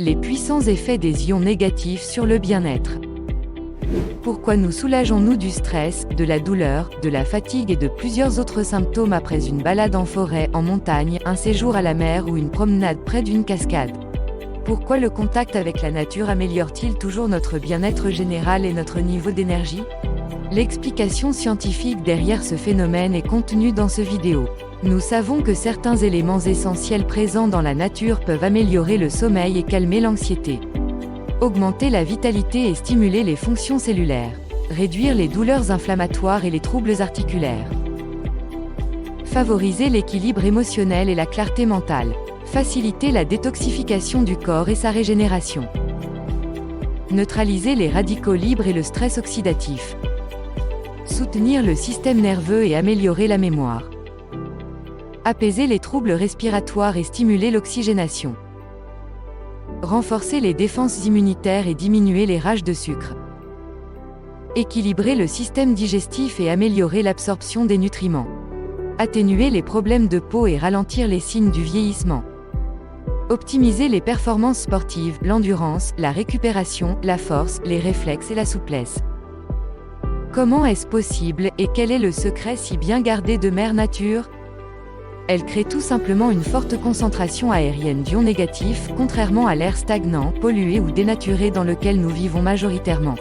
Les puissants effets des ions négatifs sur le bien-être. Pourquoi nous soulageons-nous du stress, de la douleur, de la fatigue et de plusieurs autres symptômes après une balade en forêt, en montagne, un séjour à la mer ou une promenade près d'une cascade? Pourquoi le contact avec la nature améliore-t-il toujours notre bien-être général et notre niveau d'énergie? L'explication scientifique derrière ce phénomène est contenue dans cette vidéo. Nous savons que certains éléments essentiels présents dans la nature peuvent améliorer le sommeil et calmer l'anxiété, augmenter la vitalité et stimuler les fonctions cellulaires, réduire les douleurs inflammatoires et les troubles articulaires, favoriser l'équilibre émotionnel et la clarté mentale, faciliter la détoxification du corps et sa régénération, neutraliser les radicaux libres et le stress oxydatif, soutenir le système nerveux et améliorer la mémoire, apaiser les troubles respiratoires et stimuler l'oxygénation, renforcer les défenses immunitaires et diminuer les rages de sucre, équilibrer le système digestif et améliorer l'absorption des nutriments, atténuer les problèmes de peau et ralentir les signes du vieillissement, optimiser les performances sportives, l'endurance, la récupération, la force, les réflexes et la souplesse. Comment est-ce possible, et quel est le secret si bien gardé de Mère Nature? Elle crée tout simplement une forte concentration aérienne d'ions négatifs, contrairement à l'air stagnant, pollué ou dénaturé dans lequel nous vivons majoritairement.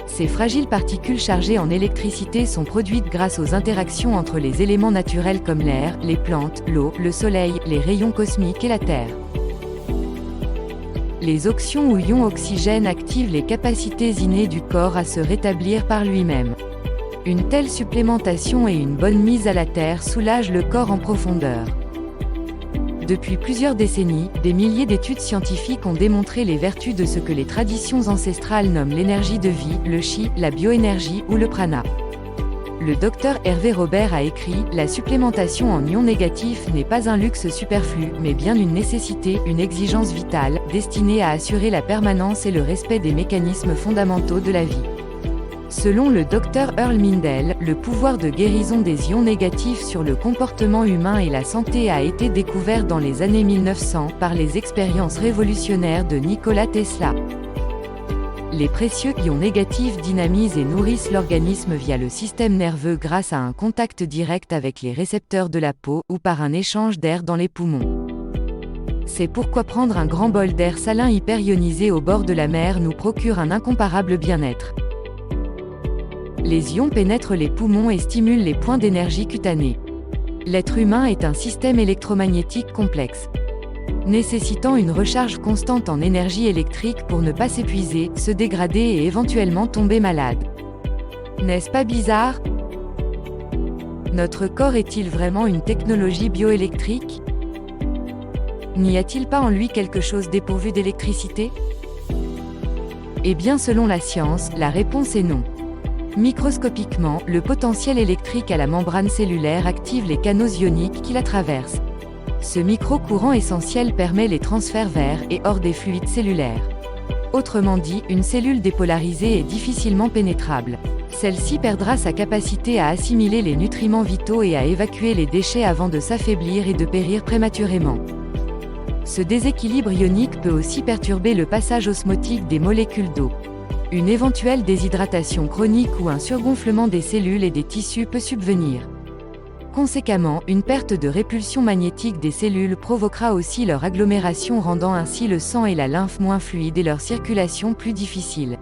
Ces fragiles particules chargées en électricité sont produites grâce aux interactions entre les éléments naturels comme l'air, les plantes, l'eau, le soleil, les rayons cosmiques et la Terre. Les oxyons ou ions oxygène activent les capacités innées du corps à se rétablir par lui-même. Une telle supplémentation et une bonne mise à la terre soulagent le corps en profondeur. Depuis plusieurs décennies, des milliers d'études scientifiques ont démontré les vertus de ce que les traditions ancestrales nomment l'énergie de vie, le chi, la bioénergie ou le prana. Le docteur Hervé Robert a écrit « La supplémentation en ions négatifs n'est pas un luxe superflu, mais bien une nécessité, une exigence vitale, destinée à assurer la permanence et le respect des mécanismes fondamentaux de la vie ». Selon le Dr Earl Mindell, le pouvoir de guérison des ions négatifs sur le comportement humain et la santé a été découvert dans les années 1900 par les expériences révolutionnaires de Nikola Tesla. Les précieux ions négatifs dynamisent et nourrissent l'organisme via le système nerveux grâce à un contact direct avec les récepteurs de la peau ou par un échange d'air dans les poumons. C'est pourquoi prendre un grand bol d'air salin hyperionisé au bord de la mer nous procure un incomparable bien-être. Les ions pénètrent les poumons et stimulent les points d'énergie cutanée. L'être humain est un système électromagnétique complexe, nécessitant une recharge constante en énergie électrique pour ne pas s'épuiser, se dégrader et éventuellement tomber malade. N'est-ce pas bizarre? Notre corps est-il vraiment une technologie bioélectrique? N'y a-t-il pas en lui quelque chose dépourvu d'électricité? Eh bien, selon la science, la réponse est non. Microscopiquement, le potentiel électrique à la membrane cellulaire active les canaux ioniques qui la traversent. Ce micro-courant essentiel permet les transferts vers et hors des fluides cellulaires. Autrement dit, une cellule dépolarisée est difficilement pénétrable. Celle-ci perdra sa capacité à assimiler les nutriments vitaux et à évacuer les déchets avant de s'affaiblir et de périr prématurément. Ce déséquilibre ionique peut aussi perturber le passage osmotique des molécules d'eau. Une éventuelle déshydratation chronique ou un surgonflement des cellules et des tissus peut subvenir. Conséquemment, une perte de répulsion magnétique des cellules provoquera aussi leur agglomération, rendant ainsi le sang et la lymphe moins fluides et leur circulation plus difficile.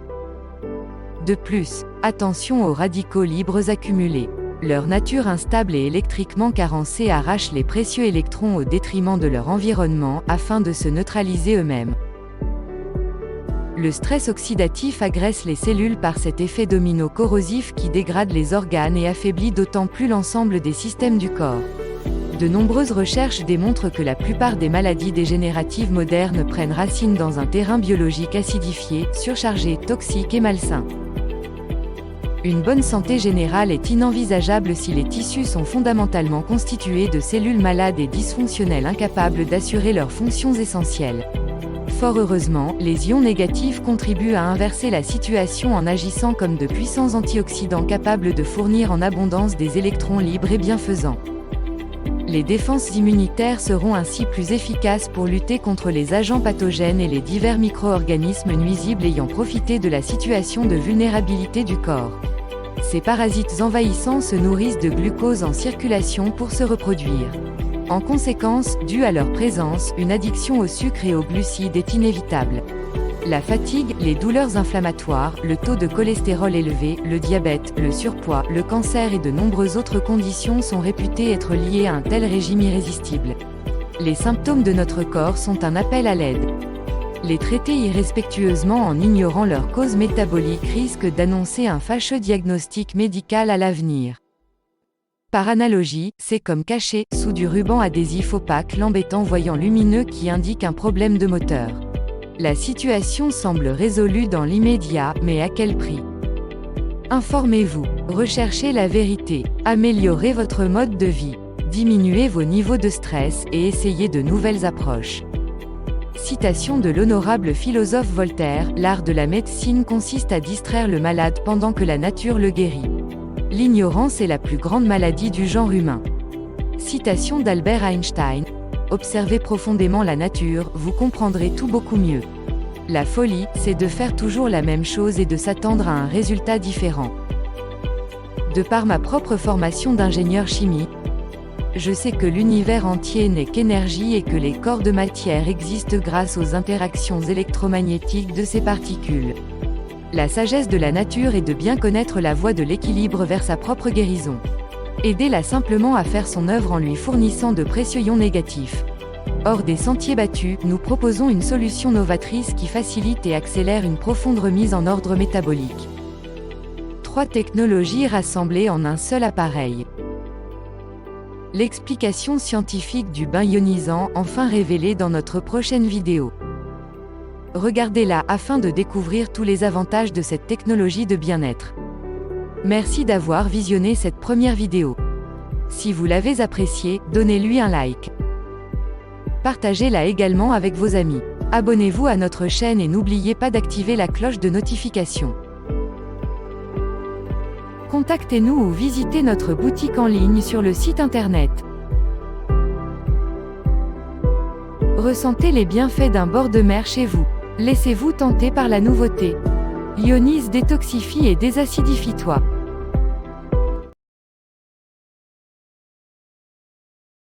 De plus, attention aux radicaux libres accumulés. Leur nature instable et électriquement carencée arrache les précieux électrons au détriment de leur environnement, afin de se neutraliser eux-mêmes. Le stress oxydatif agresse les cellules par cet effet domino corrosif qui dégrade les organes et affaiblit d'autant plus l'ensemble des systèmes du corps. De nombreuses recherches démontrent que la plupart des maladies dégénératives modernes prennent racine dans un terrain biologique acidifié, surchargé, toxique et malsain. Une bonne santé générale est inenvisageable si les tissus sont fondamentalement constitués de cellules malades et dysfonctionnelles incapables d'assurer leurs fonctions essentielles. Fort heureusement, les ions négatifs contribuent à inverser la situation en agissant comme de puissants antioxydants capables de fournir en abondance des électrons libres et bienfaisants. Les défenses immunitaires seront ainsi plus efficaces pour lutter contre les agents pathogènes et les divers micro-organismes nuisibles ayant profité de la situation de vulnérabilité du corps. Ces parasites envahissants se nourrissent de glucose en circulation pour se reproduire. En conséquence, due à leur présence, une addiction au sucre et aux glucides est inévitable. La fatigue, les douleurs inflammatoires, le taux de cholestérol élevé, le diabète, le surpoids, le cancer et de nombreuses autres conditions sont réputés être liés à un tel régime irrésistible. Les symptômes de notre corps sont un appel à l'aide. Les traiter irrespectueusement en ignorant leur cause métabolique risque d'annoncer un fâcheux diagnostic médical à l'avenir. Par analogie, c'est comme cacher, sous du ruban adhésif opaque, l'embêtant voyant lumineux qui indique un problème de moteur. La situation semble résolue dans l'immédiat, mais à quel prix? Informez-vous, recherchez la vérité, améliorez votre mode de vie, diminuez vos niveaux de stress et essayez de nouvelles approches. Citation de l'honorable philosophe Voltaire, l'art de la médecine consiste à distraire le malade pendant que la nature le guérit. L'ignorance est la plus grande maladie du genre humain. Citation d'Albert Einstein. Observez profondément la nature, vous comprendrez tout beaucoup mieux. La folie, c'est de faire toujours la même chose et de s'attendre à un résultat différent. De par ma propre formation d'ingénieur chimie, je sais que l'univers entier n'est qu'énergie et que les corps de matière existent grâce aux interactions électromagnétiques de ces particules. La sagesse de la nature est de bien connaître la voie de l'équilibre vers sa propre guérison. Aidez-la simplement à faire son œuvre en lui fournissant de précieux ions négatifs. Hors des sentiers battus, nous proposons une solution novatrice qui facilite et accélère une profonde remise en ordre métabolique. 3 technologies rassemblées en un seul appareil. L'explication scientifique du bain ionisant, enfin révélée dans notre prochaine vidéo. Regardez-la afin de découvrir tous les avantages de cette technologie de bien-être. Merci d'avoir visionné cette première vidéo. Si vous l'avez appréciée, donnez-lui un like. Partagez-la également avec vos amis. Abonnez-vous à notre chaîne et n'oubliez pas d'activer la cloche de notification. Contactez-nous ou visitez notre boutique en ligne sur le site internet. Ressentez les bienfaits d'un bord de mer chez vous. Laissez-vous tenter par la nouveauté. Ionise détoxifie et désacidifie-toi.